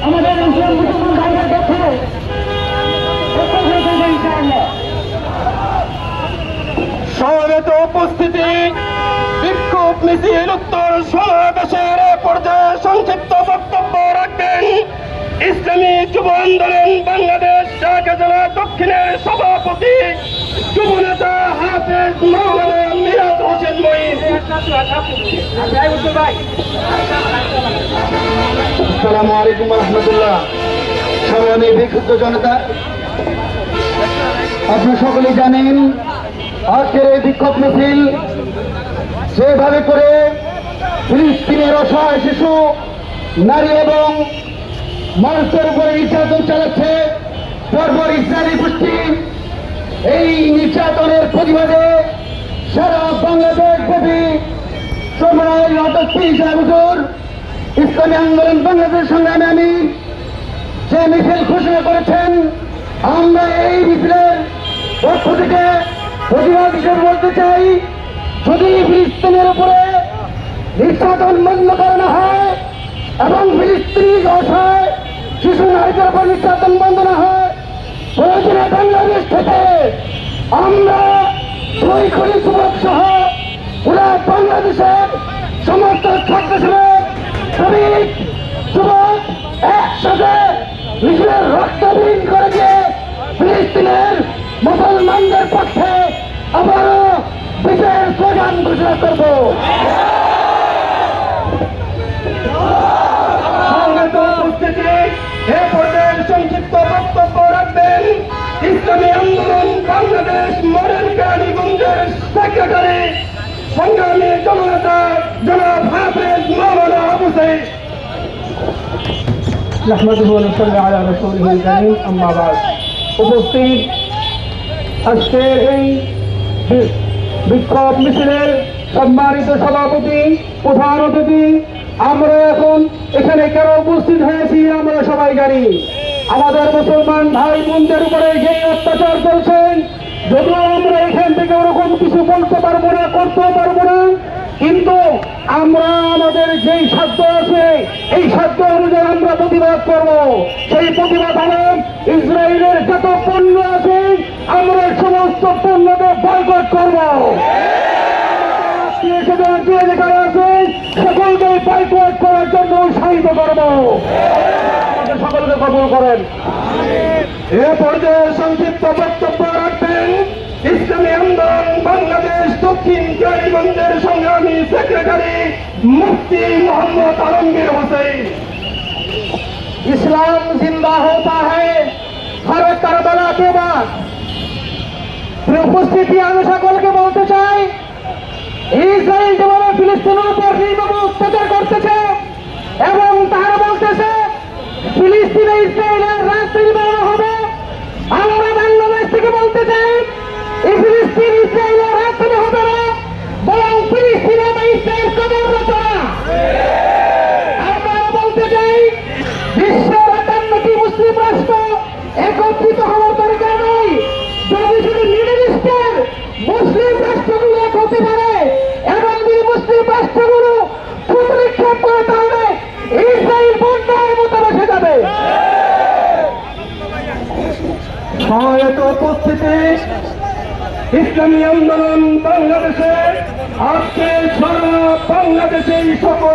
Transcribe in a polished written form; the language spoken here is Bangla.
আমাদের মুসলমান ভাইদের পক্ষে সমবেত উপস্থিতি বিক্ষোভ মিছিল উত্তর সমাবেশের পর্যায়ে সংক্ষিপ্ত বক্তব্য রাখবেন ইসলামী যুব আন্দোলন বাংলাদেশ শাখা জেলা দক্ষিণের সভাপতি যুব নেতা হাফেজ মাওলানা মিরাজ হোসেন মঈন। আসসালামু আলাইকুম ওয়া রাহমাতুল্লাহ। সম্মানিত বিক্ষুব্ধ জনতা, আপনারা সকলেই জানেন আজকের এই বিক্ষোভ মিছিল যেভাবে করে ফিলিস্তিনের অসহায় শিশু, নারী এবং মানুষের উপরে নির্যাতন চালাচ্ছে পরপর ইসরায়েলি গোষ্ঠী, এই নির্যাতনের প্রতিবাদে সারা বাংলাদেশ ব্যাপী সমন্বয় হুজুর ইসলামী আন্দোলন বাংলাদেশ সংগ্রামে আমি যে মিছিল ঘোষণা করেছেন, আমরা এই মিছিলের পক্ষ থেকে প্রতিবাদ হিসেবে বলতে চাই, যদি ফিলিস্তিনের উপরে নির্যাতন বন্ধ করানো হয় এবং ফিলিস্তিনি অসহায় শিশু নারীদের উপর নির্যাতন বন্ধ না হয়, প্রয়োজনে বাংলাদেশ থেকে আমরা 2 কোটি যুবক সহ পুরা বাংলাদেশের সমস্ত ছাত্র শ্রমিক যুবক একসাথে নিজের রক্তবিহীন করে দিয়ে ফিলিস্তিনের মুসলমানদের পক্ষে আবারও বিজয়ের স্লোগান ঘোষণা করব। সংক্ষিপ্ত বক্তব্য রাখবেন ইসলামী আন্দোলন বাংলাদেশ মডেল কেরানীগঞ্জের সেক্রেটারি সংগ্রামী জননেতা জনাব হাফেজ মাওলানা আবু সাঈদ। নাহমাদুহু ওয়া নুসাল্লি আলা রাসূলিহিল কারীম, আম্মা বা'দ। উপস্থিত আজকের এই বিক্ষোভ মিছিলের সম্মানিত সভাপতি, প্রধান অতিথি, আমরা এখন এখানে কেন উপস্থিত হয়েছি আমরা সবাই জানি। আমাদের মুসলমান ভাই বোনদের উপরে যে অত্যাচার চলছেন, যদিও আমরা এখান থেকে ওরকম কিছু বলতে পারবো না, করতেও পারবো না, কিন্তু আমরা আমাদের যেই সাধ্য আছে এই সাধ্য অনুযায়ী আমরা প্রতিবাদ করব। সেই প্রতিবাদ হল ইসরায়েলের যত পণ্য আছে আমরা সমস্ত পণ্যকে বয়কট করব। যেখানে আছে সকলকে বয়কট করার জন্য উৎসাহিত করব। আমাদের সকলকে কবুল করেন। এ পর্যায়ে সংক্ষিপ্ত বক্তব্য রাখবেন ইসলামী আন্দোলন বাংলাদেশ দক্ষিণ কেরানীগঞ্জের সংগ্রামী সেক্রেটারি মুফতি মোহাম্মদ আলমগীর হোসেন। इस्लाम जिंदा होता है हर करबला के बाद। উপস্থিতি আমি সকলকে বলতে চাই, ইসরায়েল যেভাবে ফিলিস্তিনের উপর নির্মম অত্যাচার করতেছে এবং তারা বলতেছে ফিলিস্তিনে ইসরায়েলের রাজধানী বানানো হবে, আমরা বাংলাদেশ থেকে বলতে চাই এই ফিলিস্তিন ইসরায়েলের রাজধানী হবে না, বরং ফিলিস্তিনে বা ইসরায়েল কবররত না। আমরা বলতে চাই বিশ্বের 58টি মুসলিম রাষ্ট্র একত্রিত হওয়ার দরকার নেই। যদি শুধু মিডল ইস্টের মুসলিম রাষ্ট্রগুলো এক হতে পারে এবং যদি মুসলিম রাষ্ট্রগুলো প্রতিক্ষেপ করে, তাহলে ইসরায়েল বন্যার মতো বসে যাবে। সমবেত উপস্থিতি ইসলামী আন্দোলন বাংলাদেশে আজকে সারা বাংলাদেশে সকল